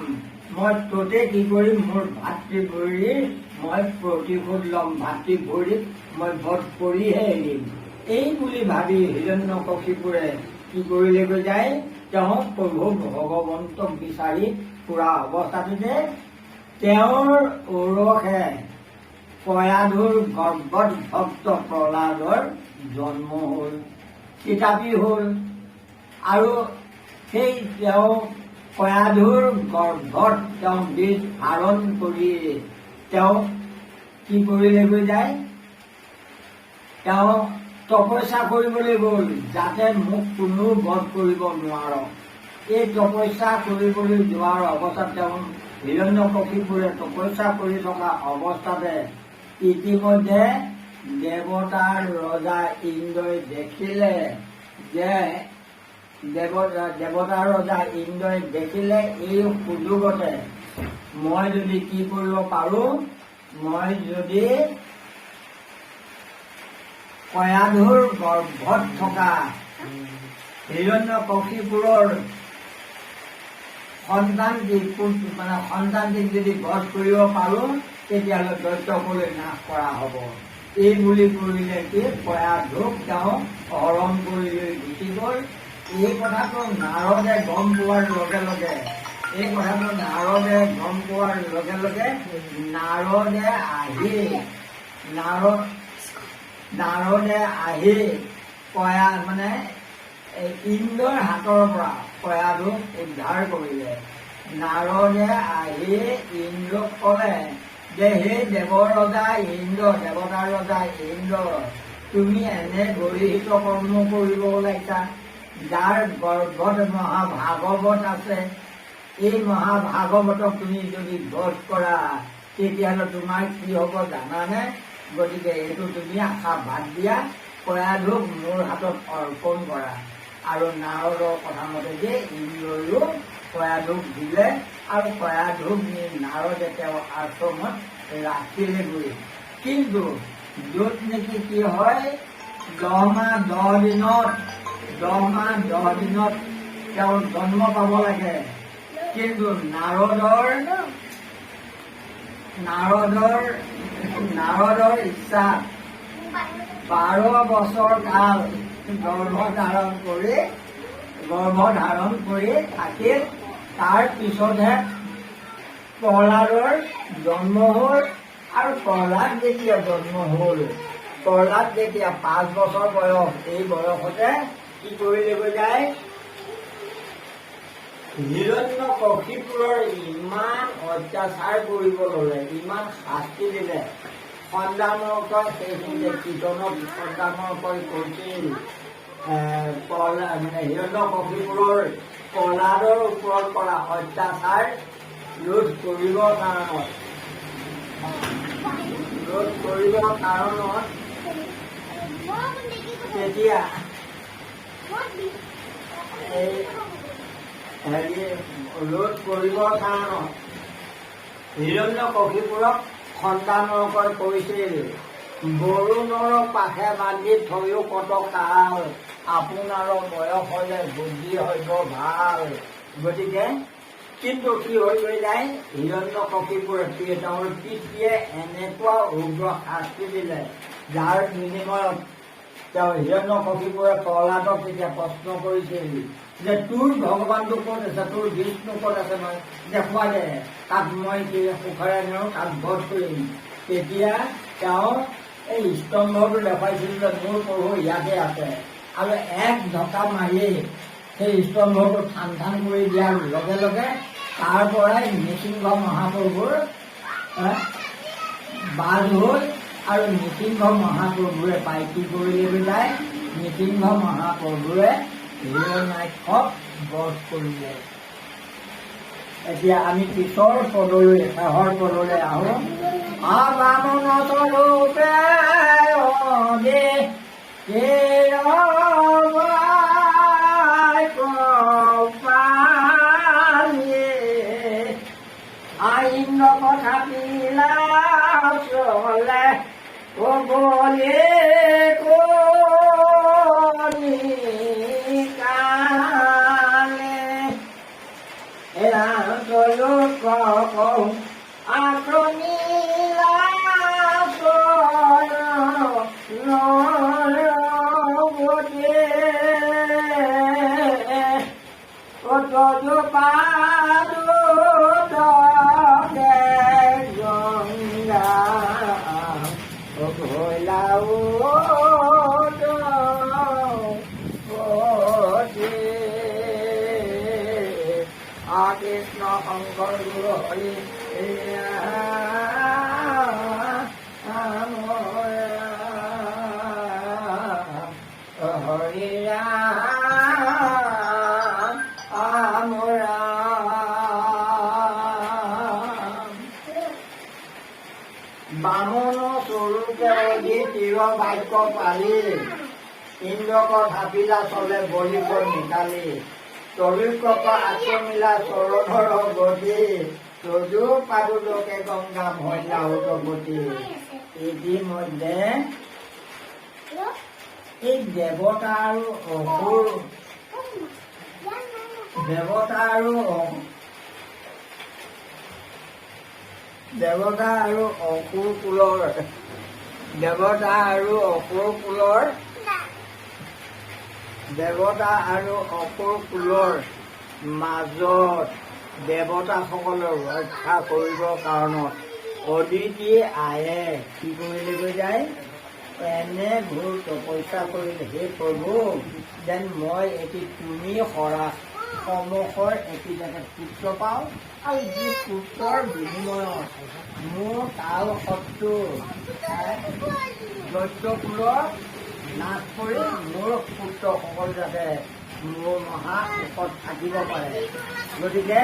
মই ত'তে কি কৰিম, মোৰ ভাতৃ ভৰিৰ মই প্ৰতিশোধ ল'ম, ভাতৃ ভৰিক মই বধ কৰিহে এৰিম। এই বুলি ভাবি হিৰণ্যকশিপুৰে কি কৰিলেগৈ যায়, তেওঁ প্ৰভু ভগৱন্তক বিচাৰি ফুৰা অৱস্থাটোতে তেওঁৰ ঔৰসে কয়াধুৰ গৰ্ভত ভক্ত প্ৰহ্লাদৰ জন্ম হ'ল, কিতাপী হ'ল। আৰু সেই তেওঁ কয়াধুৰ গৰ্ভত তেওঁ বীজ ধাৰণ কৰি তেওঁ কি কৰিলেগৈ যায়, তেওঁ তপস্যা কৰিবলৈ গ'ল, যাতে মোক কোনো বধ কৰিব নোৱাৰ। এই তপস্যা কৰিবলৈ যোৱাৰ অৱস্থাত তেওঁ হিৰণ্যকশিপুৰে তপস্যা কৰি থকা অৱস্থাতে ইতিমধ্যে দেৱতাৰ ৰজা ইন্দ্ৰই দেখিলে যে দেৱতাৰ ৰজা ইন্দ্ৰই দেখিলে এই সুযোগতে মই যদি কি কৰিব পাৰোঁ, মই যদি কয়াধুৰ গৰ্ভত থকা হিৰণ্যকশিপুৰৰ সন্তানটিক যদি বধ কৰিব পাৰোঁ, তেতিয়াহ'লে দৈত্যকলৈ নাশ কৰা হ'ব। এই বুলি কৰিলে কি কয়াধুক তেওঁ হৰণ কৰি লৈ গুচি গ'ল। এই কথাটো নাৰদে গম পোৱাৰ লগে লগে নাৰদে আহি কয়া ইন্দ্ৰৰ হাতৰ পৰা কয়াধুক উদ্ধাৰ কৰিলে। নাৰদে আহি ইন্দ্ৰক ক'লে যে হে দেৱতাৰ ৰজা ইন্দ্ৰ, তুমি এনে গৰিহিত কৰ্ম কৰিব ওলাইছা, যাৰ গৰ্ভত মহাভাগৱত আছে। এই মহাভাগৱতক তুমি যদি বধ কৰা, তেতিয়াহ'লে তোমাৰ কি হ'ব জানানে? গতিকে এইটো তুমি আশা বাদ দিয়া, কয়াধুক মোৰ হাতত অৰ্পণ কৰা। আৰু নাৰদৰ কথা মতে যে ইন্দ্ৰয়ো কয়াধুক দিলে আৰু কয়াধুক নি নাৰদে তেওঁৰ আশ্ৰমত ৰাখিলেগৈ। কিন্তু য'ত নেকি কি হয়, 10 মাহ 10 দিনত তেওঁ জন্ম পাব লাগে। কিন্তু নাৰদৰ ইচ্ছা 12 বছৰ কাল গৰ্ভ ধাৰণ কৰি থাকিল। তাৰ পিছতহে প্ৰহ্লাদৰ জন্ম হ'ল। আৰু প্ৰহ্লাদ যেতিয়া জন্ম হ'ল, প্ৰহ্লাদ যেতিয়া 5 বছৰ বয়স, এই বয়সতে কি কৰিলেগৈ যায়, হিৰণ্যকশিপুৰৰ ইমান অত্যাচাৰ কৰিব ল'লে, ইমান শাস্তি দিলে। সন্তানৰ ওপৰত সেইখিনিতে কীৰ্তনত সন্তানৰ ওপৰত কৰিছিল। হিৰণ্যকশিপুৰৰ প্ৰহ্লাদৰ ওপৰত কৰা অত্যাচাৰ ৰোধ কৰিবৰ কাৰণত তেতিয়া ৰোধ কৰিবৰ কাৰণত হিৰণ্যকশিপুৰক সন্তানৰ ওপৰত কৰিছিল, বৰুণৰ পাশে বান্ধি থৈও কত কাল, আপোনাৰ বয়স হ'লে বুদ্ধি হব ভাল। গতিকে কিন্তু কি হৈ গৈ যায়, হিৰণ্যকশিপুৰে তেওঁৰ পিতৃয়ে এনেকুৱা উগ্ৰ শাস্তি দিলে, যাৰ বিনিময়ত তেওঁ হিৰণ্যকশিপুৰে প্ৰহ্লাদক তেতিয়া প্ৰশ্ন কৰিছিল যে তোৰ ভগৱানটো ক'ত আছে, তোৰ বিষ্ণু ক'ত আছে, মই দেখুৱা দে, তাক মই সুখেৰে নিওঁ, তাক বধ কৰিম। তেতিয়া তেওঁ এই স্তম্ভটো দেখুৱাইছিল যে মোৰ প্ৰভু ইয়াতে আছে। আৰু এক ঢকা মাৰি সেই স্তম্ভটো ঠান কৰি দিয়াৰ লগে লগে তাৰ পৰাই নৃসিংহ মহাপ্ৰভুৰ বাদ হ'ল। আৰু নৃসিংহ মহাপ্ৰভুৱে পাই কি কৰিলে যায়, নৃসিংহ মহাপ্ৰভুৱে হিৰণ্যাক্ষক বধ কৰিলে। এতিয়া আমি পিছৰ পদলৈ, শেষৰ পদলৈ আহোঁ। বামন স্বৰূপে আইন কথা পিলা চলে বলে কালে এৰা লোক আক্ৰমিলা কত পাৰো গঙ্গা ভোলাও কৃষ্ণ শংকৰ গুৰু হৰি হৰি ৰাম বামন স্বৰূপে অধি তিৰ বাক্য পালি ইন্দ্ৰক ধাপিলা চলে বলিব নিকালি তৰিকক আচমিলা চৰণৰ গতি তজু পাদুলোকে গংগা ভৈলা উদগতি ইতিমধ্যে এই দেৱতা আৰু অসুৰ দেৱতা আৰু অসুৰ কুলৰ মাজত দেৱতাসকলৰ ৰক্ষা কৰিবৰ কাৰণত অদিতি আয়ে কি কৰিলেগৈ যায় এনে ঘোৰ তপস্যা কৰিলে হে প্ৰভু যেন মই এটি তুমি সৰা সমুখৰ এটি জেগাত পুত্ৰ পাওঁ আৰু যি পুত্ৰৰ বিনিময়ত মোৰ কাল শত্ৰু দৈত্যকুলৰ নাশ কৰি মোৰ পুত্ৰসকল যাতে মোৰ মহাসুখত থাকিব পাৰে গতিকে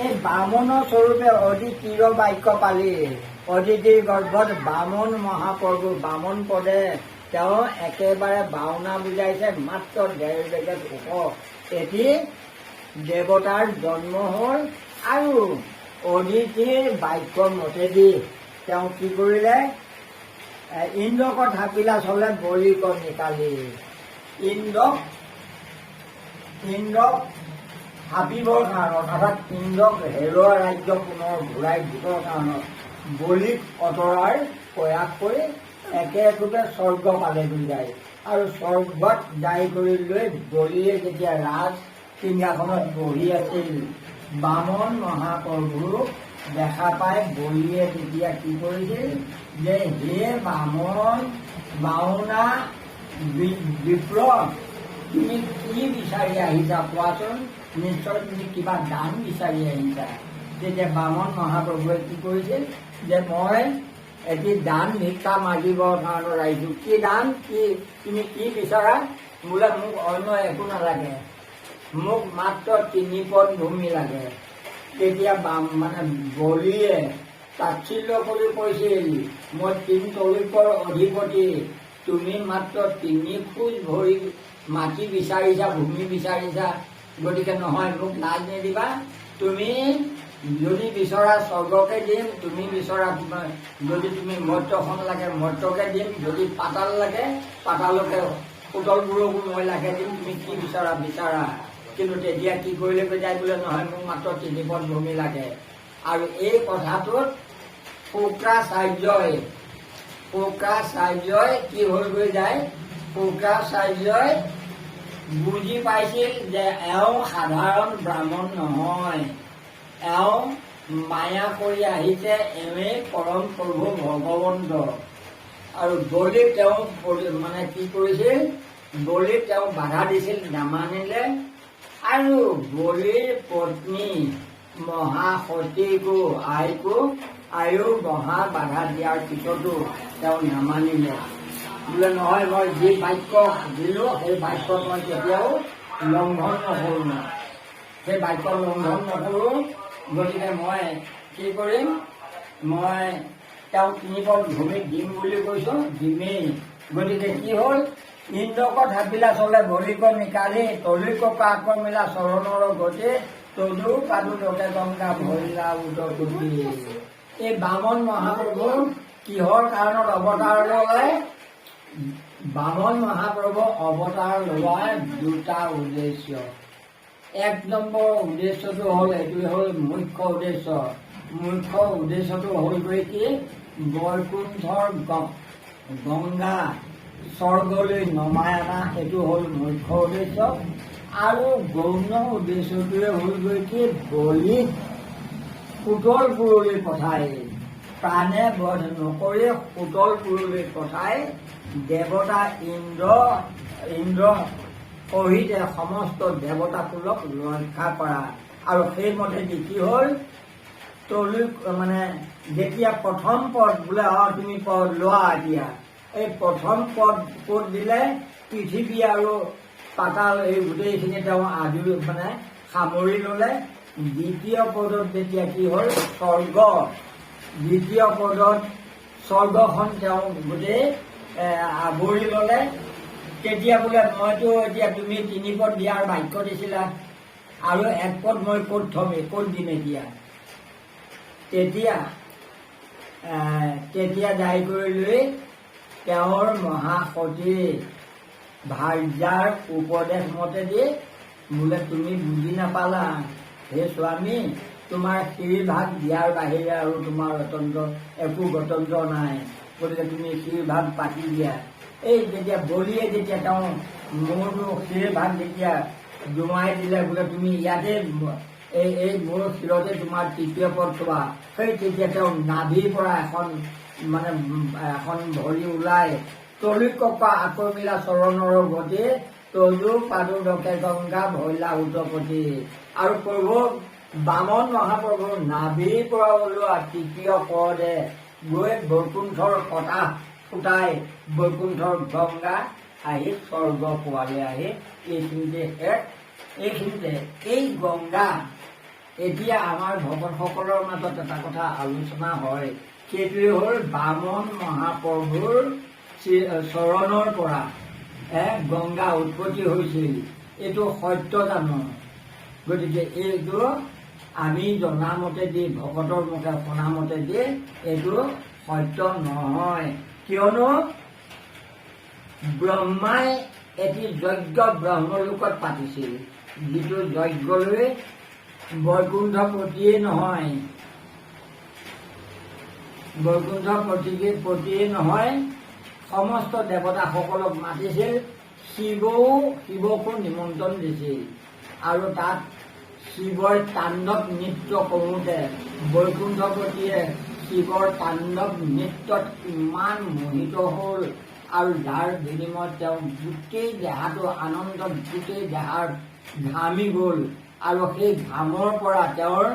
এই বামন স্বৰূপে অদিতিৰ বাক্য পালি অদিতিৰ গৰ্ভত বামন মহাপ্ৰভু বামন পদে তেওঁ একেবাৰে বাওনা বুজাইছে মাত্ৰ 1.5 বেগত ওখ এটি দেৱতাৰ জন্ম হ'ল আৰু অদিতিৰ বাক্য মতেদি তেওঁ কি কৰিলে ইন্দ্ৰক ধাপিলা চলে বলিক নিকালি ইন্দ্ৰক ভাবিবৰ কাৰণত অৰ্থাৎ ইন্দ্ৰক হেৰুৱা ৰাজ্য পুনৰ ঘূৰাই দিবৰ কাৰণত বলিক অঁতৰাৰ প্ৰয়াস কৰি একেকোবে স্বৰ্গ পালেগৈ যায় আৰু স্বৰ্গত যাই কৰি লৈ বলিয়ে যেতিয়া ৰাজ সিংহাসনত বহি আছিল বামন মহাপ্ৰভুক দেখা পাই বলিয়ে তেতিয়া কি কৰিছিল যে হে বামন বাওনা বিপ্ৰ তুমি কি বিচাৰি আহিছা কোৱাচোন নিশ্চয় তুমি কিবা দান বিচাৰি আহিছা তেতিয়া বামন মহাপ্ৰভুৱে কি কৰিছিল যে মই এটি দান ভিক্ষা মাগিবৰ কাৰণে আহিছো কি দান কি তুমি কি বিচাৰা বোলে মোক অন্য একো নালাগে মোক মাত্ৰ 3 পদ ভূমি লাগে তেতিয়া মানে বলিয়ে তাচ্ছিল্য কৰি কৈছিল মই 3 তলিকৰ অধিপতি তুমি মাত্ৰ 3 খোজ ভৰি মাটি বিচাৰিছা ভূমি বিচাৰিছা গতিকে নহয় মোক লাজ নিদিবা তুমি যদি বিচৰা স্বৰ্গকে দিম তুমি বিচৰা যদি তুমি মৰ্ত্যখন লাগে মৰ্ত্যকে দিম যদি পাতাল লাগে পাতালকে পুতলবোৰকো মই লাগে দিম তুমি কি বিচৰা বিচাৰা কিন্তু তেতিয়া কি কৰিলে যায় বোলে নহয় মোক মাত্ৰ 3 পদ ভূমি লাগে আৰু এই কথাটোত শুক্ৰাচাৰ্যই কি হৈ গৈ যায় শুক্ৰাচাৰ্যই বুজি পাইছিল যে এওঁ সাধাৰণ ব্ৰাহ্মণ নহয় এওঁ মায়া কৰি আহিছে এওঁৱেই পৰম প্ৰভু ভগৱন্ত আৰু বলিক তেওঁ মানে কি কৰিছিল বলিক তেওঁ বাধা দিছিল নামানিলে আৰু বলিৰ পত্নী মহাসতীকো আইকো আয়ু মহা বাধা দিয়াৰ পিছতো তেওঁ নামানিলে বোলে নহয় মই যি বাক্য দিলোঁ সেই বাক্য মই কেতিয়াও লংঘন নকৰোঁ সেই বাক্য লংঘন নকৰোঁ গতিকে মই কি কৰিম মই তেওঁক 3 পদ ভূমি দিম বুলি কৈছোঁ দিমেই গতিকে কি হ'ল ইন্দ্ৰক ধাপিলা চলে বলিক নিকালি তলিকক আক্ৰমিলা চৰণৰ গতি তদু পাদু লোকে গংগা ভৰিলা উদপুতি। এই বামন মহাপ্ৰভু কিহৰ কাৰণত অৱতাৰ ললে? বামন মহাপ্ৰভু অৱতাৰ লোৱাৰ দুটা উদ্দেশ্য। এক নম্বৰ উদ্দেশ্যটো হ'ল, এইটোৱে হ'ল মুখ্য উদ্দেশ্য। মুখ্য উদ্দেশ্যটো হ'ল গৈ কি? বৈকুণ্ঠৰ গংগা স্বৰ্গলৈ নমাই অনা, এইটো হ'ল মুখ্য উদ্দেশ্য। আৰু গৌণ উদ্দেশ্যটোৱে হ'ল গৈ কি? বলিক সুতলপুৰলৈ পঠাই, প্ৰাণে বধ নকৰি সুতলপুৰলৈ পঠাই দেৱতা ইন্দ্ৰ সহিতে সমস্ত দেৱতাকুলক ৰক্ষা কৰা। আৰু সেইমতেদি কি হ'ল? মানে যেতিয়া প্ৰথম পদ বোলে তুমি পদ লোৱা, এতিয়া এই প্ৰথম পদ ক'ত দিলে? পৃথিৱী আৰু পাতাল এই গোটেইখিনি তেওঁ আজৰি মানে সামৰি ল'লে। দ্বিতীয় পদত যেতিয়া কি হ'ল? স্বৰ্গ। দ্বিতীয় পদত স্বৰ্গখন তেওঁ গোটেই আৱৰি ল'লে। তেতিয়া বোলে মইতো এতিয়া তুমি 3 পদ দিয়াৰ বাক্য দিছিলা, আৰু 1 পদ মই ক'ত থ'ম, ক'ত দিম এতিয়া? তেতিয়া দায়ী কৰি লৈ তেওঁৰ মহাসতী ভাৰ্যাৰ উপদেশ মতে দি বোলে তুমি বুজি নাপালা হে স্বামী, তোমাৰ শিৰভাগ দিয়াৰ বাহিৰে আৰু তোমাৰ একো গতন্ত্ৰ নাই, গতিকে তুমি শিৰভাগ পাতি দিয়া। এই যেতিয়া বলিয়ে যেতিয়া তেওঁ মোৰটো শিৰভাগ যেতিয়া জোঁৱাই দিলে, বোলে তুমি ইয়াতে এই মোৰ শিৰতে তোমাৰ 3য় পদ থোৱা, সেই তেতিয়া তেওঁ নাভিৰ পৰা এখন ভৰি ওলাই তলিকপা আকৌ মিলা চৰণৰ গতি, তজু পাদু ডকে গংগা ভৰিলা উদপতি। আৰু প্ৰভু বামন মহাপ্ৰভুৰ নাভিৰ পৰা ওলোৱা 3য় পদে গৈ বৈকুণ্ঠৰ কটা ফুটাই বৈকুণ্ঠৰ গংগা আহি স্বৰ্গ পোৱালে। আহি এইখিনিতে এই গংগা, এতিয়া আমাৰ ভকতসকলৰ মাজত এটা কথা আলোচনা হয়, সেইটোৱে হ'ল বামন মহাপ্ৰভুৰ চৰণৰ পৰা গংগা উৎপত্তি হৈছিল। এইটো সত্য জানো? গতিকে এইটো আমি জনামতে দি, ভকতৰ মুখে শুনামতে দি এইটো সত্য নহয়। কিয়নো ব্ৰহ্মাই এটি যজ্ঞ ব্ৰহ্মলোকত পাতিছিল, যিটো যজ্ঞলৈ বৈকুণ্ঠপতিয়ে নহয়, সমস্ত দেৱতাসকলক মাতিছিল। শিৱকো নিমন্ত্ৰণ দিছিল। আৰু তাত শিৱৰ তাণ্ডৱ নৃত্য কৰোঁতে বৈকুণ্ঠপতিয়ে শিৱৰ তাণ্ডৱ নৃত্যত ইমান মোহিত হ'ল, আৰু যাৰ বিনিময়ত তেওঁ গোটেই দেহাটো আনন্দত, গোটেই দেহাৰ ঘামি গ'ল। আৰু সেই ঘামৰ পৰা তেওঁৰ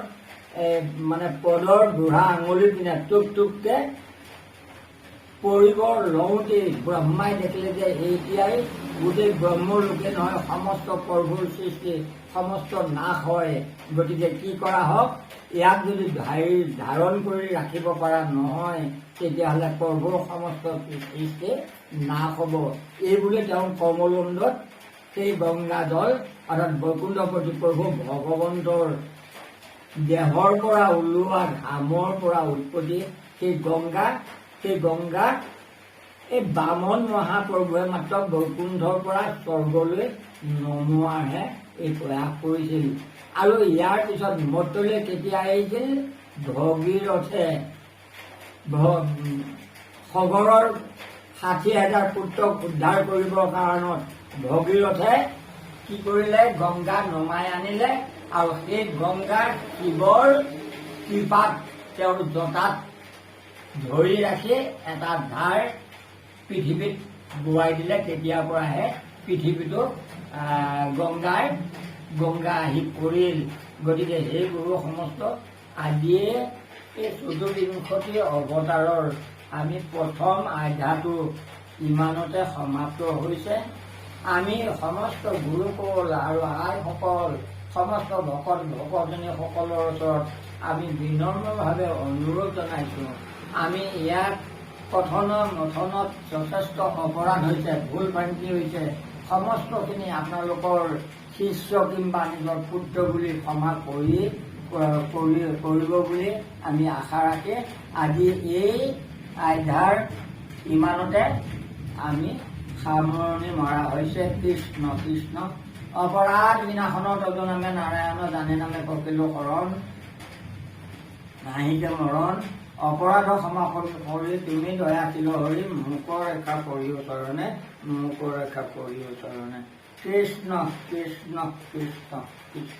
মানে পদৰ বুঢ়া আঙুলিৰ পিনে টুপ টুপকে পৰিব লওঁতেই ব্ৰহ্মাই দেখিলে যে এতিয়াই গোটেই ব্ৰহ্মলোকে নহয়, সমস্ত প্ৰভুৰ সৃষ্টি সমস্ত নাশ হয়। গতিকে কি কৰা হওক, ইয়াক যদি ধাৰণ কৰি ৰাখিব পৰা নহয়, তেতিয়াহ'লে প্ৰভুৰ সমস্ত সৃষ্টি নাশ হ'ব। এইবুলি তেওঁ কমলুণ্ডত সেই গংগা জল অৰ্থাৎ বৈকুণ্ঠপতি প্ৰভু ভগৱন্তৰ দেহৰ পৰা ওলোৱা ঘামৰ পৰা উৎপত্তি সেই গংগা এই বামন মহাপ্ৰভুৱে মাত্ৰ বৈকুণ্ঠৰ পৰা স্বৰ্গলৈ নমোৱাৰহে এই প্ৰয়াস কৰিছিল। আৰু ইয়াৰ পিছত মতলৈ কেতিয়া আহিছিল? ভগীৰথে সগৰৰ 60,000 পুত্ৰক উদ্ধাৰ কৰিবৰ কাৰণত ভগীৰথে কি কৰিলে? গংগা নমাই আনিলে। আৰু সেই গংগাৰ শিৱৰ কৃপাত তেওঁৰ জটাত ধৰি ৰাখি এটা ধাৰ পৃথিৱীত বোৱাই দিলে। তেতিয়াৰ পৰাহে পৃথিৱীটো গংগা আহি পৰিল। গতিকে সেই গুৰু সমস্ত আজিয়ে এই চতুৰ্বিংশতি অৱতাৰৰ আমি প্ৰথম আধ্যায়টো ইমানতে সমাপ্ত হৈছে। আমি সমস্ত গুৰুকুল আৰু আইসকল, সমস্ত ভকতজনীসকলৰ ওচৰত আমি বিনম্ৰভাৱে অনুৰোধ জনাইছোঁ, আমি ইয়াত কথন মথনত যথেষ্ট অপৰাধ হৈছে, ভুল ভ্ৰান্তি হৈছে, সমস্তখিনি আপোনালোকৰ শিষ্য কিংবা নিজৰ পুত্ৰ বুলি ক্ষমা কৰিব বুলি আমি আশা ৰাখি আজি এই আধ্যাৰ ইমানতে আমি সামৰণি মৰা হৈছে। কৃষ্ণ কৃষ্ণ। অপৰাধ বিনাশন তদনামে নাৰায়ণ জানে নামে কপিলো শৰণ নাহিকে মৰণ। অপৰাধ ক্ষমা কৰি তুমি দয়াশীল হৰি মুকৰ ৰেখা কৰিও চৰণে মুকৰ ৰেখা কৰিও চৰণে। কৃষ্ণ কৃষ্ণ কৃষ্ণ কৃষ্ণ।